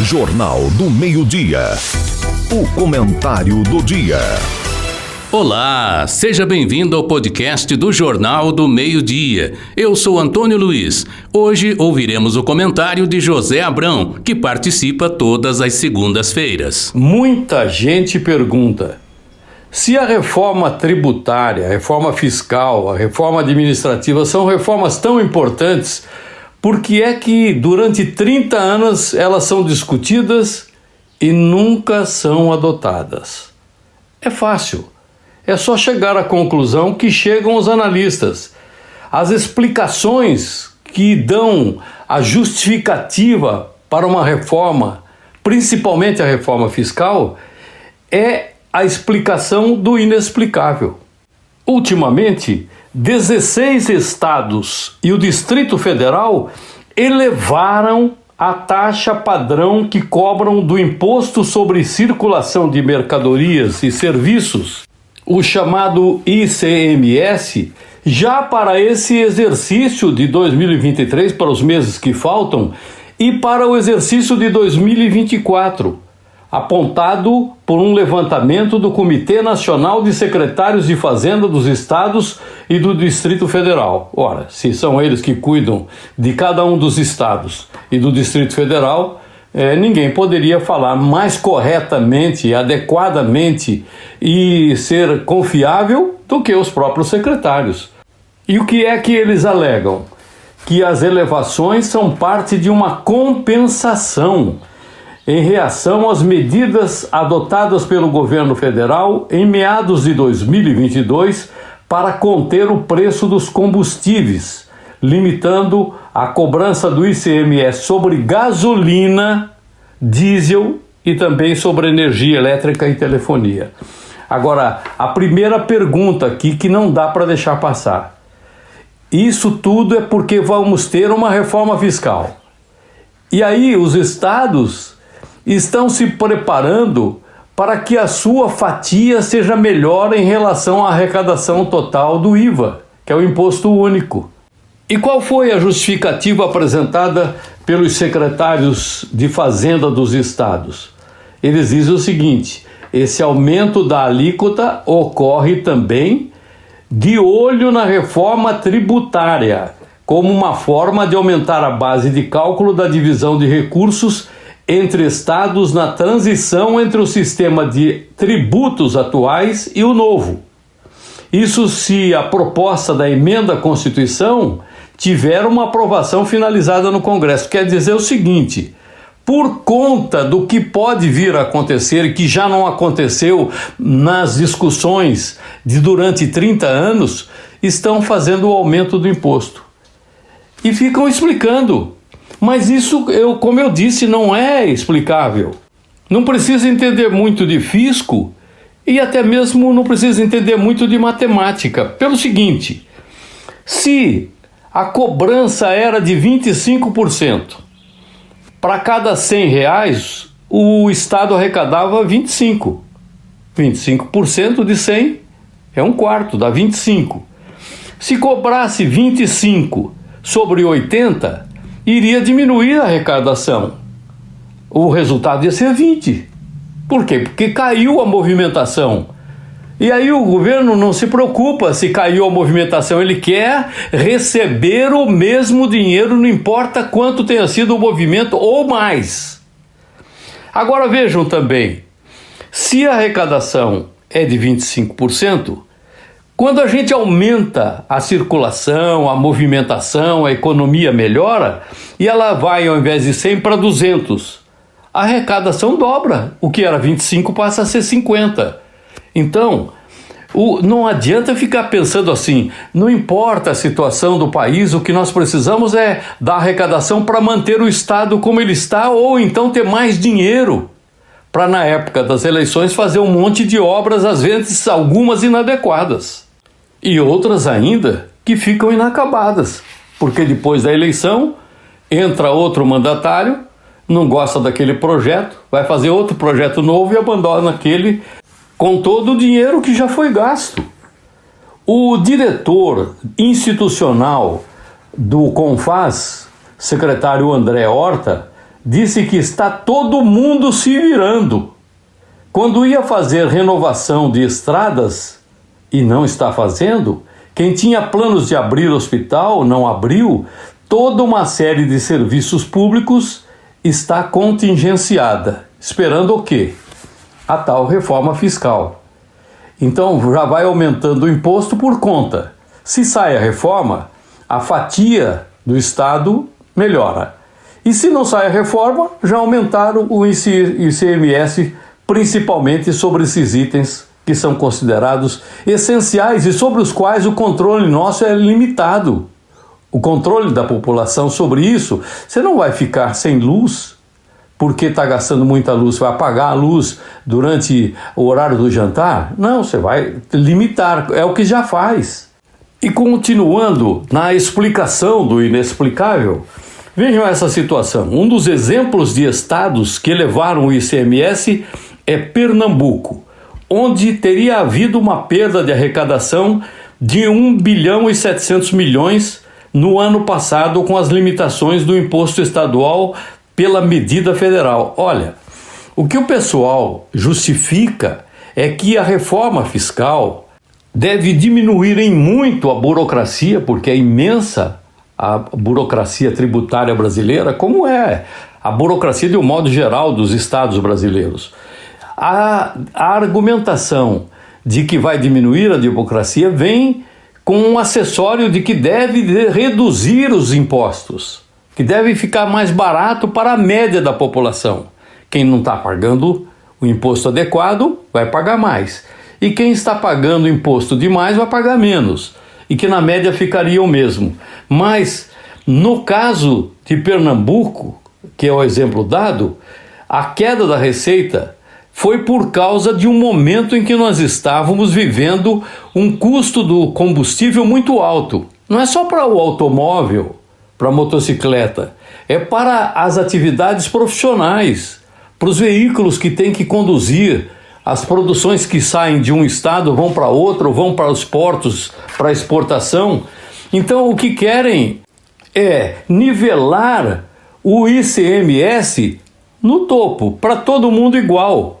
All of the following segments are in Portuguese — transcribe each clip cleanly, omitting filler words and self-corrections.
Jornal do Meio-Dia. O comentário do dia. Olá, seja bem-vindo ao podcast do Jornal do Meio-Dia. Eu sou Antônio Luiz. Hoje ouviremos o comentário de José Abrão, que participa todas as segundas-feiras. Muita gente pergunta: se a reforma tributária, a reforma fiscal, a reforma administrativa são reformas tão importantes, por que é que durante 30 anos elas são discutidas e nunca são adotadas? É fácil. É só chegar à conclusão que chegam os analistas. As explicações que dão a justificativa para uma reforma, principalmente a reforma fiscal, é a explicação do inexplicável. Ultimamente, 16 estados e o Distrito Federal elevaram a taxa padrão que cobram do Imposto sobre Circulação de Mercadorias e Serviços, o chamado ICMS, já para esse exercício de 2023, para os meses que faltam, e para o exercício de 2024, apontado por um levantamento do Comitê Nacional de Secretários de Fazenda dos Estados e do Distrito Federal. Ora, se são eles que cuidam de cada um dos estados e do Distrito Federal, ninguém poderia falar mais corretamente, adequadamente e ser confiável do que os próprios secretários. E o que é que eles alegam? Que as elevações são parte de uma compensação em reação às medidas adotadas pelo governo federal em meados de 2022 para conter o preço dos combustíveis, limitando a cobrança do ICMS sobre gasolina, diesel e também sobre energia elétrica e telefonia. Agora, a primeira pergunta aqui que não dá para deixar passar. Isso tudo é porque vamos ter uma reforma fiscal. E aí os estados estão se preparando para que a sua fatia seja melhor em relação à arrecadação total do IVA, que é o Imposto Único. E qual foi a justificativa apresentada pelos secretários de Fazenda dos estados? Eles dizem o seguinte: esse aumento da alíquota ocorre também de olho na reforma tributária, como uma forma de aumentar a base de cálculo da divisão de recursos entre estados na transição entre o sistema de tributos atuais e o novo. Isso se a proposta da emenda à Constituição tiver uma aprovação finalizada no Congresso. Quer dizer o seguinte: por conta do que pode vir a acontecer e que já não aconteceu nas discussões de durante 30 anos, estão fazendo o aumento do imposto. E ficam explicando. Mas isso, como eu disse, não é explicável. Não precisa entender muito de fisco e até mesmo não precisa entender muito de matemática. Pelo seguinte: se a cobrança era de 25%, para cada R$100, o Estado arrecadava 25. 25% de 100 é um quarto, dá 25. Se cobrasse 25 sobre 80, iria diminuir a arrecadação. O resultado ia ser 20. Por quê? Porque caiu a movimentação. E aí o governo não se preocupa se caiu a movimentação, ele quer receber o mesmo dinheiro, não importa quanto tenha sido o movimento ou mais. Agora vejam também, se a arrecadação é de 25%, quando a gente aumenta a circulação, a movimentação, a economia melhora e ela vai, ao invés de 100 para 200, a arrecadação dobra. O que era 25 passa a ser 50. Então, não adianta ficar pensando assim, não importa a situação do país, o que nós precisamos é da arrecadação para manter o Estado como ele está ou então ter mais dinheiro para, na época das eleições, fazer um monte de obras, às vezes algumas inadequadas. E outras ainda que ficam inacabadas, porque depois da eleição entra outro mandatário, não gosta daquele projeto, vai fazer outro projeto novo e abandona aquele com todo o dinheiro que já foi gasto. O diretor institucional do CONFAZ, secretário André Horta, disse que está todo mundo se virando. Quando ia fazer renovação de estradas, e não está fazendo, quem tinha planos de abrir hospital não abriu, toda uma série de serviços públicos está contingenciada. Esperando o quê? A tal reforma fiscal. Então já vai aumentando o imposto por conta. Se sai a reforma, a fatia do Estado melhora. E se não sai a reforma, já aumentaram o ICMS, principalmente sobre esses itens que são considerados essenciais e sobre os quais o controle nosso é limitado. O controle da população sobre isso, você não vai ficar sem luz porque está gastando muita luz, vai apagar a luz durante o horário do jantar? Não, você vai limitar, é o que já faz. E continuando na explicação do inexplicável, vejam essa situação. Um dos exemplos de estados que elevaram o ICMS é Pernambuco, onde teria havido uma perda de arrecadação de 1 bilhão e 700 milhões no ano passado com as limitações do imposto estadual pela medida federal. Olha, o que o pessoal justifica é que a reforma fiscal deve diminuir em muito a burocracia, porque é imensa a burocracia tributária brasileira, como é a burocracia de um modo geral dos estados brasileiros. A argumentação de que vai diminuir a burocracia vem com um acessório de que deve reduzir os impostos, que deve ficar mais barato para a média da população. Quem não está pagando o imposto adequado vai pagar mais. E quem está pagando imposto demais vai pagar menos. E que na média ficaria o mesmo. Mas no caso de Pernambuco, que é o exemplo dado, a queda da receita foi por causa de um momento em que nós estávamos vivendo um custo do combustível muito alto. Não é só para o automóvel, para a motocicleta, é para as atividades profissionais, para os veículos que têm que conduzir, as produções que saem de um estado vão para outro, vão para os portos para exportação. Então o que querem é nivelar o ICMS no topo, para todo mundo igual,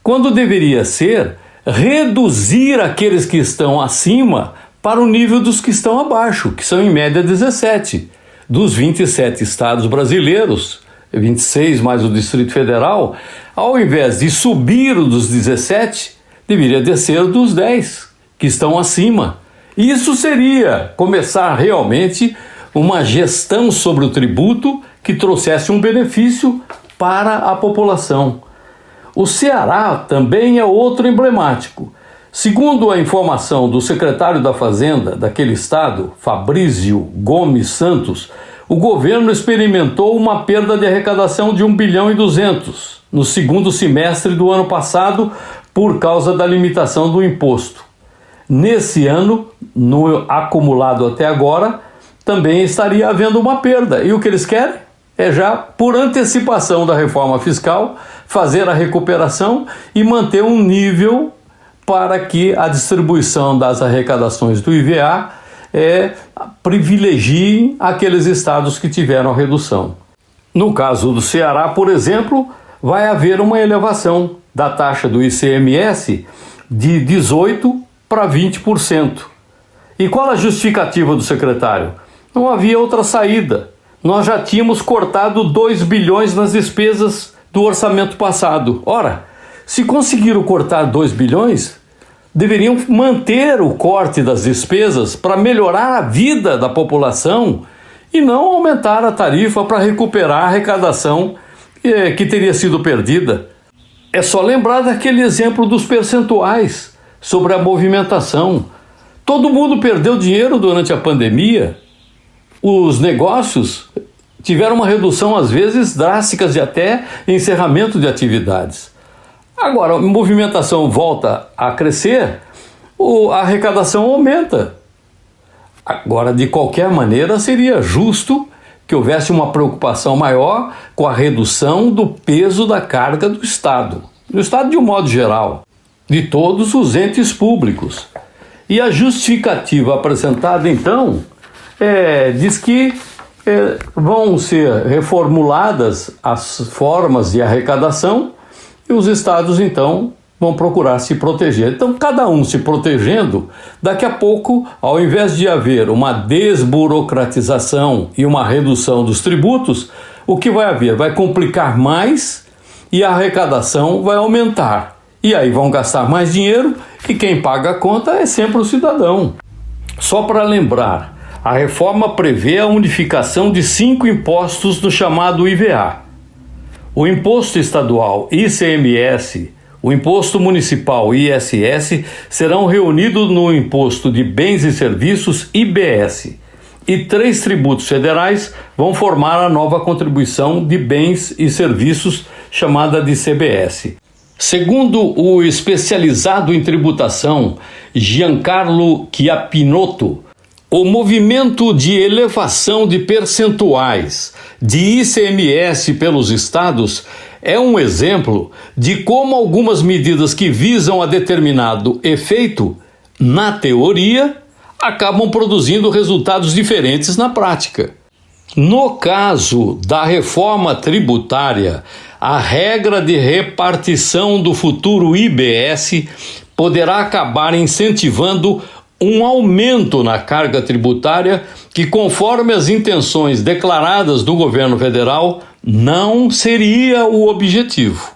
quando deveria ser reduzir aqueles que estão acima para o nível dos que estão abaixo, que são em média 17. Dos 27 estados brasileiros, 26 mais o Distrito Federal, ao invés de subir o dos 17, deveria descer dos 10, que estão acima. Isso seria começar realmente uma gestão sobre o tributo que trouxesse um benefício para a população. O Ceará também é outro emblemático. Segundo a informação do secretário da Fazenda daquele estado, Fabrício Gomes Santos, o governo experimentou uma perda de arrecadação de 1 bilhão e 200 no segundo semestre do ano passado por causa da limitação do imposto. Nesse ano, no acumulado até agora, também estaria havendo uma perda. E o que eles querem é já, por antecipação da reforma fiscal, fazer a recuperação e manter um nível para que a distribuição das arrecadações do IVA privilegie aqueles estados que tiveram a redução. No caso do Ceará, por exemplo, vai haver uma elevação da taxa do ICMS de 18% para 20%. E qual a justificativa do secretário? Não havia outra saída. Nós já tínhamos cortado 2 bilhões nas despesas do orçamento passado. Ora, se conseguiram cortar 2 bilhões, deveriam manter o corte das despesas para melhorar a vida da população e não aumentar a tarifa para recuperar a arrecadação que teria sido perdida. É só lembrar daquele exemplo dos percentuais sobre a movimentação. Todo mundo perdeu dinheiro durante a pandemia. Os negócios tiveram uma redução, às vezes, drásticas de até encerramento de atividades. Agora, a movimentação volta a crescer, a arrecadação aumenta. Agora, de qualquer maneira, seria justo que houvesse uma preocupação maior com a redução do peso da carga do Estado. Do Estado de um modo geral, de todos os entes públicos. E a justificativa apresentada, então, diz que vão ser reformuladas as formas de arrecadação e os estados, então, vão procurar se proteger. Então, cada um se protegendo, daqui a pouco, ao invés de haver uma desburocratização e uma redução dos tributos, o que vai haver? Vai complicar mais e a arrecadação vai aumentar. E aí vão gastar mais dinheiro e quem paga a conta é sempre o cidadão. Só para lembrar, a reforma prevê a unificação de 5 impostos do chamado IVA. O imposto estadual ICMS, o imposto municipal ISS serão reunidos no imposto de bens e serviços IBS. E 3 tributos federais vão formar a nova contribuição de bens e serviços chamada de CBS. Segundo o especializado em tributação Giancarlo Chiappinotto, o movimento de elevação de percentuais de ICMS pelos estados é um exemplo de como algumas medidas que visam a determinado efeito, na teoria, acabam produzindo resultados diferentes na prática. No caso da reforma tributária, a regra de repartição do futuro IBS poderá acabar incentivando um aumento na carga tributária que, conforme as intenções declaradas do governo federal, não seria o objetivo.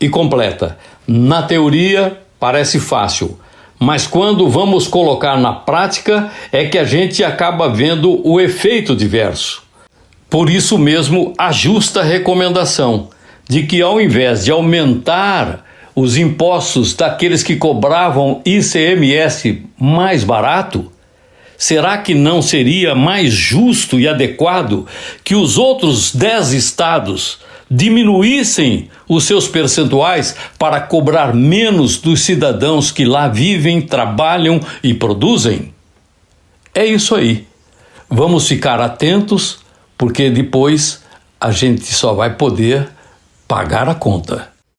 E completa: na teoria parece fácil, mas quando vamos colocar na prática é que a gente acaba vendo o efeito diverso. Por isso mesmo, a justa recomendação de que, ao invés de aumentar os impostos daqueles que cobravam ICMS mais barato, será que não seria mais justo e adequado que os outros 10 estados diminuíssem os seus percentuais para cobrar menos dos cidadãos que lá vivem, trabalham e produzem? É isso aí. Vamos ficar atentos, porque depois a gente só vai poder pagar a conta.